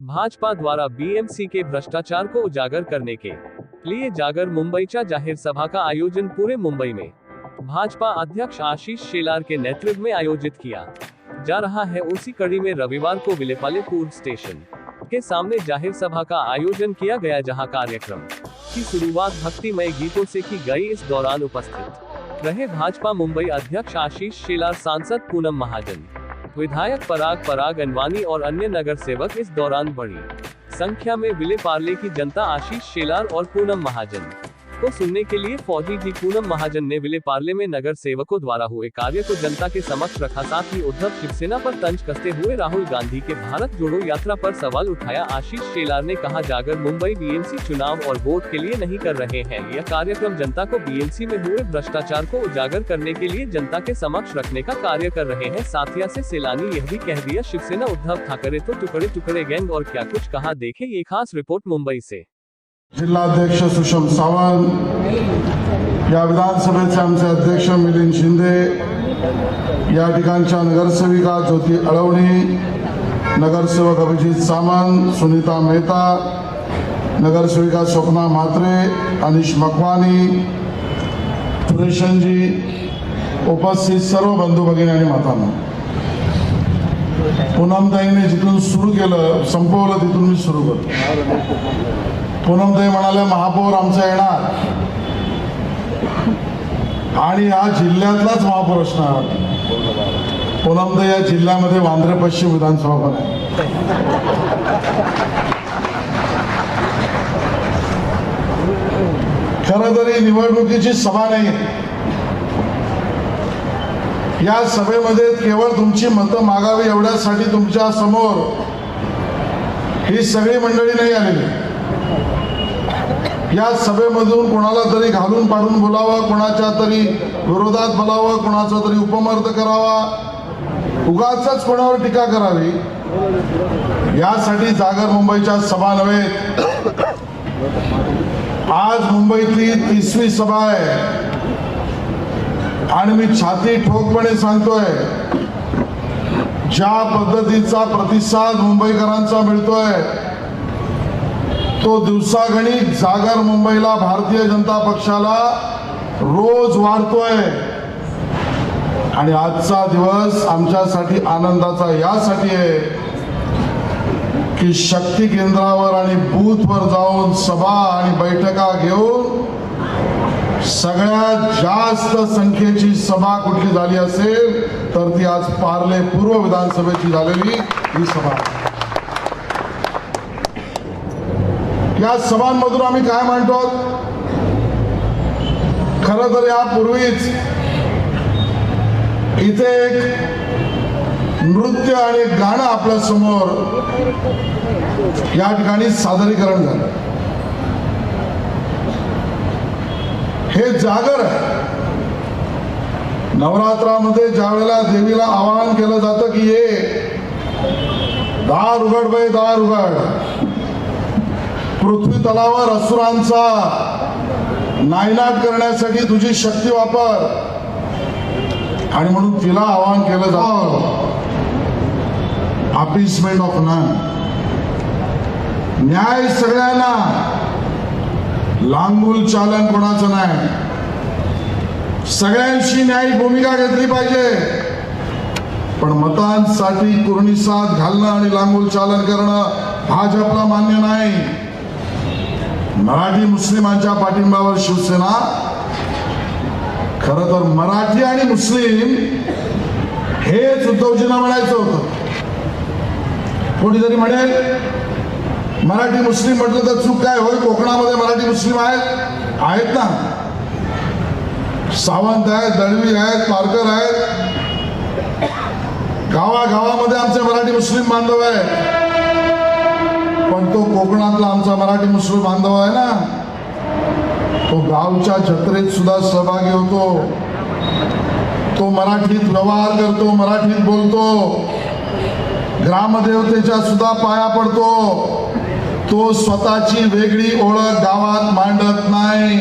भाजपा द्वारा बीएमसी के भ्रष्टाचार को उजागर करने के लिए जागर मुंबईच्या जाहीर सभा का आयोजन पूरे मुंबई में भाजपा अध्यक्ष आशीष शेलार के नेतृत्व में आयोजित किया जा रहा है। उसी कड़ी में रविवार को विलेपाले पूर्व स्टेशन के सामने जाहिर सभा का आयोजन किया गया, जहां कार्यक्रम की शुरुआत भक्तिमय गीतों से की गई। इस दौरान उपस्थित रहे भाजपा मुंबई अध्यक्ष आशीष शेलार, सांसद पूनम महाजन, विधायक पराग अनवानी और अन्य नगर सेवक। इस दौरान बड़ी संख्या में विलेपार्ले की जनता आशीष शेलार और पूनम महाजन को सुनने के लिए पहुंची थी। पूनम महाजन ने विलेपार्ले में नगर सेवकों द्वारा हुए कार्य को जनता के समक्ष रखा। साथ ही उद्धव शिवसेना पर तंज कसते हुए राहुल गांधी के भारत जोड़ो यात्रा पर सवाल उठाया। आशीष शेलार ने कहा, जागर मुंबई बीएमसी चुनाव और वोट के लिए नहीं कर रहे हैं। यह कार्यक्रम जनता को बीएमसी में हुए भ्रष्टाचार को उजागर करने के लिए जनता के समक्ष रखने का कार्य कर रहे हैं। साथिया से सेलानी यह भी कह दिया, शिवसेना उद्धव ठाकरे तो टुकड़े टुकड़े गैंग और क्या कुछ कहा, देखे ये खास रिपोर्ट मुंबई से। जिल्हाध्यक्ष सुषम सावंत, या विधानसभेचे आमचे अध्यक्ष मिलिंद शिंदे, या ठिकाणच्या नगरसेविका ज्योती अळवणी, नगरसेवक अभिजित सामंत, सुनीता मेहता, नगरसेविका स्वप्ना म्हात्रे, अनिश मकवानी, सुरेशनजी, उपस्थित सर्व बंधू भगिनी आणि मातांनो, पूनमताईंनी जिथून सुरू केलं संपवलं तिथून मी सुरू करतो। पूनमताई म्हणाले, महापौर आमचा येणार आणि या जिल्ह्यातलाच महापौर असणार। पूनमताई या जिल्ह्यामध्ये वांद्रे पश्चिम विधानसभा पण आहे। खरं तर ही निवडणुकीची सभा नाही, या सभेमध्ये केवळ तुमची मतं मागावी एवढ्यासाठी तुमच्या समोर ही सगळी मंडळी नाही आलेली। या सभेमधून कोणाला तरी घालून पाडून बोलावं, कोणाच्या तरी विरोधात बोलावं, कोणाचा तरी उपमर्द करावा, उगाचच कोणावर टीका करावी, यासाठी जागर मुंबईच्या सभा नव्हे। आज मुंबईतली 30वी सभा आहे आणि मी छाती ठोकपणे सांगतोय, ज्या पद्धतीचा प्रतिसाद मुंबईकरांचा मिळतोय तो दिवसागणिक जागर मुंबईला भारतीय जनता पक्षाला रोज वाढतोय। आणि आजचा दिवस आमच्यासाठी आनंदाचा यासाठी आहे की शक्ती केंद्रावर आणि बूथवर जाऊन सभा आणि बैठका घेऊन सगळ्यात जास्त संख्येची सभा कुठली झाली असेल तर ती आज पार्ले पूर्व विधानसभेची झालेली ही सभा। या सभांमधून आम्ही काय म्हणतो, खरं तर यापूर्वीच इथे एक नृत्य आणि गाणं आपल्या समोर या ठिकाणी सादरीकरण झालं। हे जागर आहे। नवरात्रामध्ये ज्या वेळेला देवीला आवाहन केलं जातं की ये दार उघड बाई दार उघड, पृथ्वी तलावर असुरांचा नायनाट करण्यासाठी तुझी शक्ती वापर, आणि म्हणून तिला आवाहन केलं जातं अपीसमेंट ऑफ नन, न्याय सगळ्यांना, लांगुल चालन कोणाचं नाही, सगळ्यांशी न्यायी भूमिका घेतली पाहिजे। पण मतांसाठी कुर्णिसाद घालणं आणि लांगुल चालन करणं भाजपला मान्य नाही। मराठी मुस्लिमांच्या पाठिंब्यावर शिवसेना, खरं तर मराठी आणि मुस्लिम हेच उद्धवजींना म्हणायचं होतं। कोणीतरी म्हणेल मराठी मुस्लिम म्हटलं तर चूक काय होय, कोकणामध्ये मराठी मुस्लिम आहेत ना, सावंत आहेत, दळवी आहेत, पारकर आहेत, गावागावामध्ये आमचे मराठी मुस्लिम बांधव आहेत। पण तो कोकणातला आमचा मराठी मुस्लिम बांधव आहे ना, तो गावच्या जत्रेत सुद्धा सहभागी होतो, तो मराठीत व्यवहार करतो, मराठीत बोलतो, ग्रामदेवतेच्या सुद्धा पाया पडतो। तो स्वतःची वेगळी ओळख गावात मांडत नाही,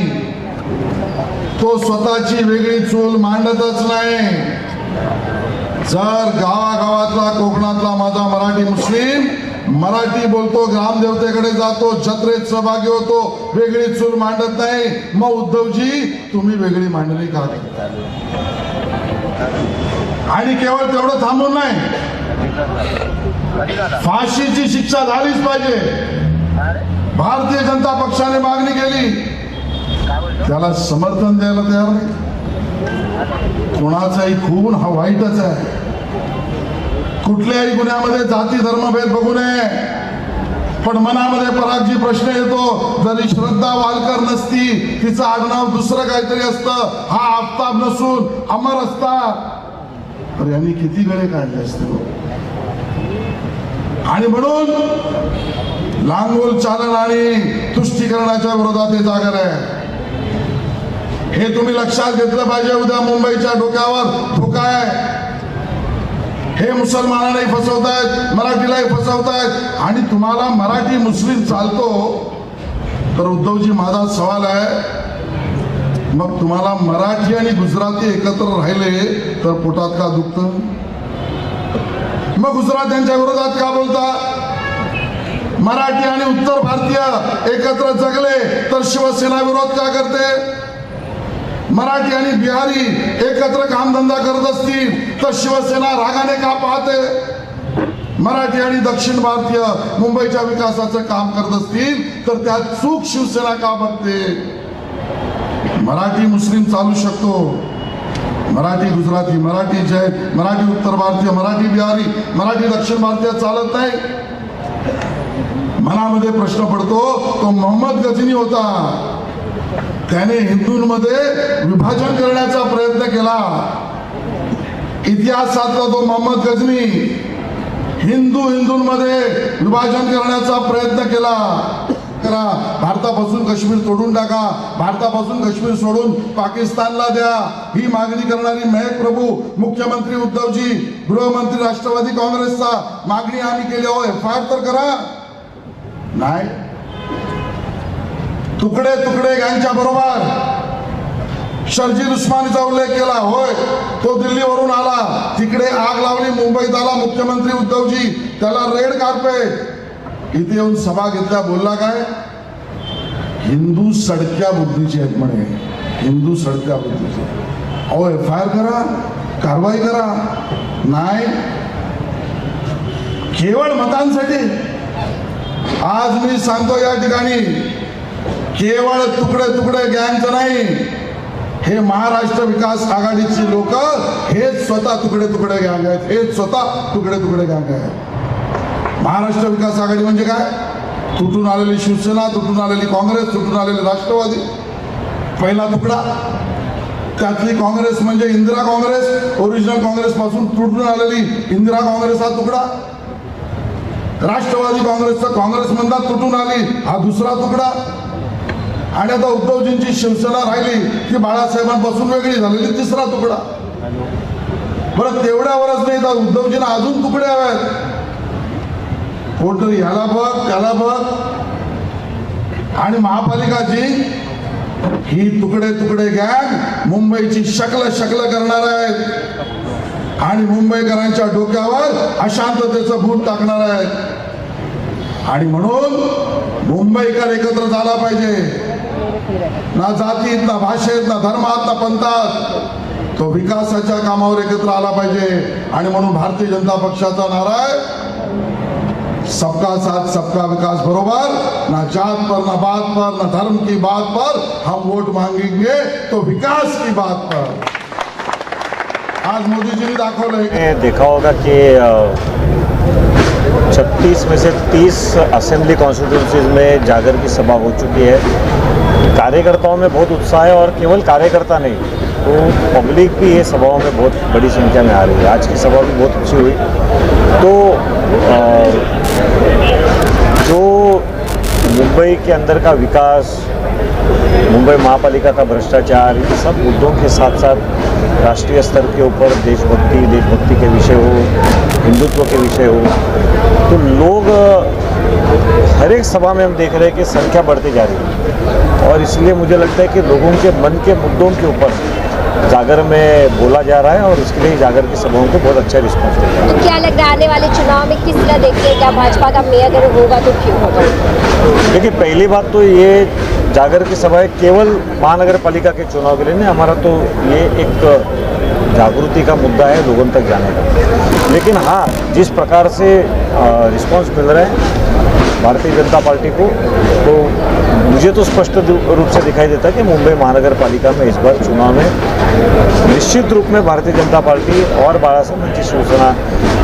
तो स्वतःची वेगळी चूल मांडतच नाही। जर गावागावातला कोकणातला माझा मराठी मुस्लिम मराठी बोलतो, ग्रामदेवतेकडे जातो, जत्रेत सहभागी होतो, वेगळी चूल मांडत नाही. मग उद्धवजी तुम्ही वेगळी मांडणी का करता? आणि केवळ तेवढं थांबून नाही, फाशीची शिक्षा झालीच पाहिजे. भारतीय जनता पक्षाने मागणी केली, त्याला समर्थन द्यायला तयार नाही. कोणाचाही खून हा वाईटच आहे. कुठल्याही गुन्ह्यामध्ये जाती धर्मभेद बघू नये. पण मनामध्ये परागजी प्रश्न येतो, जरी श्रद्धा वालकर नसती, तिचं आडनाव दुसरं काहीतरी असतं, हा आफताब नसून अमर असता, तर यांनी किती गळे काढले असते. आणि म्हणून लांगोल चालन आणि तुष्टीकरणाच्या विरोधात हे जागर आहे. हे तुम्ही लक्षात घेतलं पाहिजे. उद्या मुंबईच्या डोक्यावर धोका आहे. हे मुसलमानांनाही फसवतायत, मराठीलाही फसवतायत. आणि तुम्हाला मराठी मुस्लिम चालतो, तर उद्धवजी माझा सवाल आहे, मग तुम्हाला मराठी आणि गुजराती एकत्र राहिले तर पोटात का दुखतं? मग गुजरात्यांच्या विरोधात का बोलता? मराठी आणि उत्तर भारतीय एकत्र जगले तर शिवसेना विरोध का करते? मराठी आणि बिहारी एकत्र कामधंदा करत असतील तर शिवसेना रागाने का पाहते? मराठी आणि दक्षिण भारतीय मुंबईच्या विकासाचं काम करत असतील तर त्यात चूक शिवसेना का बघते? मराठी मुस्लिम चालू शकतो, मराठी गुजराती, मराठी जैन, मराठी उत्तर भारतीय, मराठी बिहारी, मराठी दक्षिण भारतीय चालत नाही. मनामध्ये प्रश्न पडतो, तो मोहम्मद गझनी होता, त्याने हिंदूंमध्ये विभाजन करण्याचा प्रयत्न केला. इतिहासातला तो मोहम्मद गझनी हिंदूंमध्ये विभाजन करण्याचा प्रयत्न केला. भारतापासून काश्मीर तोडून टाका, भारतापासून काश्मीर सोडून पाकिस्तानला द्या, ही मागणी करणारी महक प्रभू, मुख्यमंत्री उद्धवजी, गृहमंत्री राष्ट्रवादी काँग्रेसचा मागणी आम्ही केली. हो, एफआयआर तर करा. नाही, तुकडे तुकडे गँगच्या बरोबर शर्जील उस्मानीचा उल्लेख केला. होय, तो दिल्लीवरून आला, तिकडे आग लावली, मुंबईत आला मुख्यमंत्री उद्धवजी, त्याला रेड कार्पेट. इथे येऊन सभा घेतल्या, बोलला काय? हिंदू सडक्या बुद्धीचे आहेत म्हणे, हिंदू सडक्या बुद्धीचे. अहो, एफआयआर करा, कारवाई करा. नाही, केवळ मतांसाठी. आज मी सांगतो या ठिकाणी, केवळ तुकडे तुकडे गँगचं नाही, हे महाराष्ट्र विकास आघाडीची लोक हेच स्वतः तुकडे तुकडे गँग आहेत, हेच स्वतः तुकडे तुकडे गँग आहेत. महाराष्ट्र विकास आघाडी म्हणजे काय? तुटून आलेली शिवसेना, तुटून आलेली काँग्रेस, तुटून आलेले राष्ट्रवादी, पहिला तुकडा. त्यातली काँग्रेस म्हणजे इंदिरा काँग्रेस, ओरिजिनल काँग्रेस पासून तुटून आलेली इंदिरा काँग्रेस हा तुकडा. राष्ट्रवादी काँग्रेसचा काँग्रेस म्हणतात तुटून आली, हा दुसरा तुकडा. आणि आता उद्धवजींची शिवसेना राहिली ती बाळासाहेबांपासून वेगळी झालेली तिसरा तुकडा. बरं, तेवढ्यावरच नाही तर उद्धवजींना अजून तुकडे हवेत. कोणतरी ह्याला बघ, त्याला बघ. आणि महापालिकाची ही तुकडे तुकडे गँग मुंबईची शकल करणार आहेत आणि मुंबईकरांच्या डोक्यावर अशांततेचं भूत टाकणार आहेत. आणि म्हणून मुंबईकर एकत्र झाला पाहिजे, ना जातीत, ना भाषेत, ना धर्मात, ना पंथात. तो विकासाच्या कामावर एकत्र आला पाहिजे. आणि म्हणून भारतीय जनता पक्षाचा नारा आहे, सबका साथ सबका विकास. बरोबर, ना जात पर, ना बात पर, ना धर्म की बात पर हम वोट मांगेंगे, तो विकास की बात पर. आज मोदी जी ने दाखवलं. देखा होगा कि 36 में से 30 असेंबली कॉन्स्टिट्यूंसीज में जागर की सभा हो चुकी है. कार्यकर्ताओं में बहुत उत्साह है और केवल कार्यकर्ता नहीं, तो पब्लिक भी ये सभाओं में बहुत बड़ी संख्या में आ रही है. आज की सभा भी बहुत अच्छी हुई. तो जो मुंबई के अंदर का विकास, मुंबई महापालिका का भ्रष्टाचार, ये सब मुद्दों के साथ साथ राष्ट्रीय स्तर के ऊपर देशभक्ति के विषय हो, हिंदुत्व के विषय हो, तो लोग हर एक सभा में हम देख रहे हैं कि संख्या बढ़ती जा रही है. और इसलिए मुझे लगता है कि लोगों के मन के मुद्दों के ऊपर जागर में बोला जा रहा है और इसके लिए जागर की सभाओं को बहुत अच्छा रिस्पॉन्स मिला है। तो क्या लग रहा है आने वाले चुनाव में किस तरह देखते हैं, क्या भाजपा का मेयर अगर होगा तो क्यों होगा? देखिए, पहली बात तो ये जागर की सभाएं केवल महानगर पालिका के चुनाव के लिए नहीं, हमारा तो ये एक जागृति का मुद्दा है लोगों तक जाने का। लेकिन हाँ, जिस प्रकार से रिस्पांस मिल रहा है भारतीय जनता पार्टी को, तो मुझे तो स्पष्ट रूप से दिखाई देता है कि मुंबई महानगर पालिका में इस बार चुनाव में निश्चित रूप में भारतीय जनता पार्टी और बाळासाहेब की शिवसेना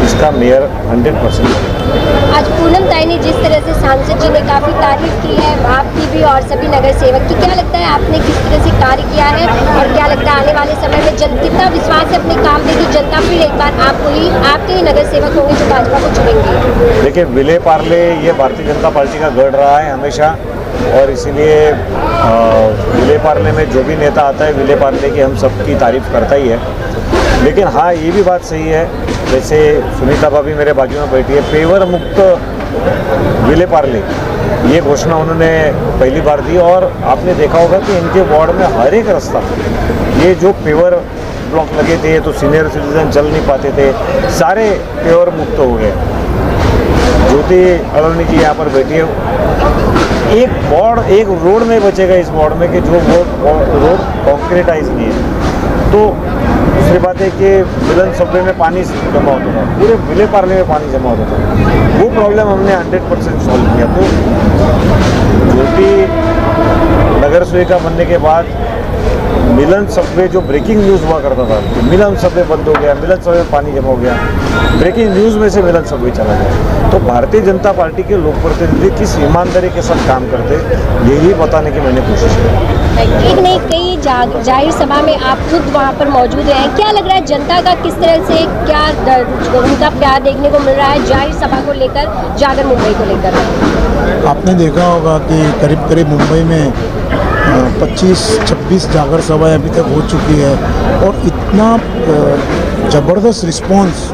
इसका मेयर 100%। आज पूनम ताई ने जिस तरह से सांसद जी ने काफ़ी तारीफ की है, आपकी भी और सभी नगर सेवक की, क्या लगता है आपने किस तरह से कार्य किया है और क्या लगता है आने वाले समय में कितना विश्वास है अपने काम में कि जनता फिर एक बार आपको ही, आपके ही नगर सेवक होंगे जो भाजपा को चुनेंगे? देखिए, विले पार्ले ये भारतीय जनता पार्टी का गढ़ रहा है हमेशा, और इसीलिए विले पार्ले में जो भी नेता आता है विले पार्ले की हम सबकी तारीफ करता ही है। लेकिन हाँ, ये भी बात सही है, जैसे सुनीता भाभी मेरे बाजू में बैठी है, पेवर मुक्त विले पार्ले, ये घोषणा उन्होंने पहली बार दी। और आपने देखा होगा कि इनके वार्ड में हर एक रास्ता, ये जो पेवर ब्लॉक लगे थे तो सीनियर सिटीजन चल नहीं पाते थे, सारे पेवर मुक्त हो गए। ज्योति अडवाणी जी यहाँ पर बैठी है, एक रोड नहीं बचेगा इस वार्ड में कि जो रोड कॉन्क्रीटाइज नहीं है। तो दूसरी बात है कि मिलन सब्वे में पानी जमा होता था, पूरे विले पार्ले में पानी जमा होता था, वो प्रॉब्लम हमने 100% सॉल्व किया। तो ज्योति नगर सेविका बनने के बाद मिलन सबवे जो ब्रेकिंग न्यूज़ हुआ करता था, मिलन सबवे बंद हो गया, मिलन सबवे में पानी जमा हो गया, ब्रेकिंग न्यूज़ में से मिलन सबवे चला गया। तो भारतीय जनता पार्टी के लोक प्रतिनिधि किस ईमानदारी के साथ काम करते, यही बताने की मैंने कोशिश की। एक नहीं, कई जाहिर सभा में आप खुद वहाँ पर मौजूद हैं, क्या लग रहा है जनता का किस तरह से क्या उनका प्यार देखने को मिल रहा है जाहिर सभा को लेकर, जागर मुंबई को लेकर? आपने देखा होगा कि करीब करीब मुंबई में 25-26 जागर सभाएं अभी तक हो चुकी है और इतना ज़बरदस्त रिस्पांस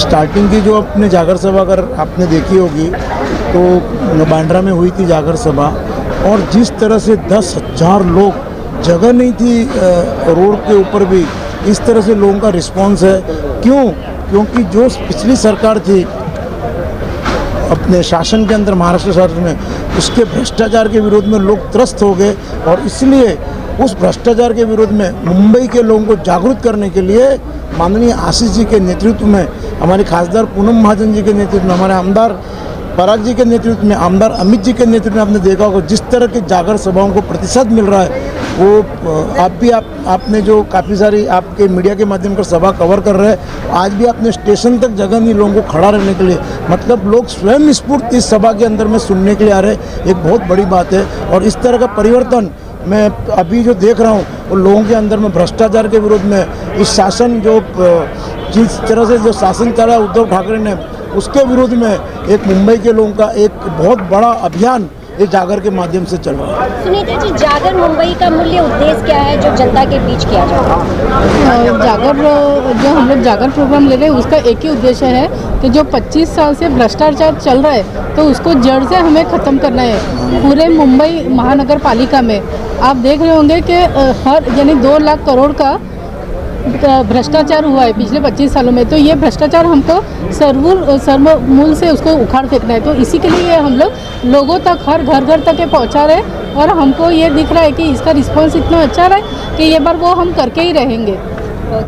स्टार्टिंग की जो अपने जागर सभा अगर आपने देखी होगी तो बांद्रा में हुई थी जागर सभा, और जिस तरह से 10,000 लोग, जगह नहीं थी रोड के ऊपर भी, इस तरह से लोगों का रिस्पांस है। क्योंकि जो पिछली सरकार थी अपने शासन के अंदर, महाराष्ट्र शासन में, उसके भ्रष्टाचार के विरोध में लोग त्रस्त हो गए, और इसलिए उस भ्रष्टाचार के विरोध में मुंबई के लोगों को जागरूक करने के लिए माननीय आशीष जी के नेतृत्व में, हमारे खासदार पूनम महाजन जी के नेतृत्व में, हमारे आमदार पराग जी के नेतृत्व में, आमदार अमित जी के नेतृत्व में, आपने देखा होगा जिस तरह के जागर सभाओं को प्रतिशत मिल रहा है, वो आपने जो काफ़ी सारी आपके मीडिया के माध्यम से सभा कवर कर रहे हैं, आज भी आपने स्टेशन तक जगह नहीं लोगों को खड़ा रहने के लिए, मतलब लोग स्वयं स्फूर्त इस सभा के अंदर में सुनने के लिए आ रहे हैं, एक बहुत बड़ी बात है। और इस तरह का परिवर्तन मैं अभी जो देख रहा हूँ वो लोगों के अंदर में भ्रष्टाचार के विरोध में, इस शासन जो जिस तरह से जो शासन चला उद्धव ठाकरे ने, उसके विरोध में एक मुंबई के लोगों का एक बहुत बड़ा अभियान ये जागर के माध्यम से चल रहा है। सुनीता जी, जागर मुंबई का मूल्य उद्देश्य क्या है जो जनता के बीच किया जाता है? जागर जो हम लोग जागर प्रोग्राम ले रहे हैं उसका एक ही उद्देश्य है कि जो 25 साल से भ्रष्टाचार चल रहा है तो उसको जड़ से हमें ख़त्म करना है। पूरे मुंबई महानगर पालिका में आप देख रहे होंगे कि हर यानी 2 लाख करोड़ का भ्रष्टाचार हुआ है पिछले 25 सालों में। तो ये भ्रष्टाचार हमको सर्वमूल से उसको उखाड़ फेंकना है। तो इसी के लिए हम लोग लोगों तक, हर घर घर तक ये पहुंचा रहे हैं और हमको ये दिख रहा है कि इसका रिस्पांस इतना अच्छा रहा है कि ये बार वो हम करके ही रहेंगे।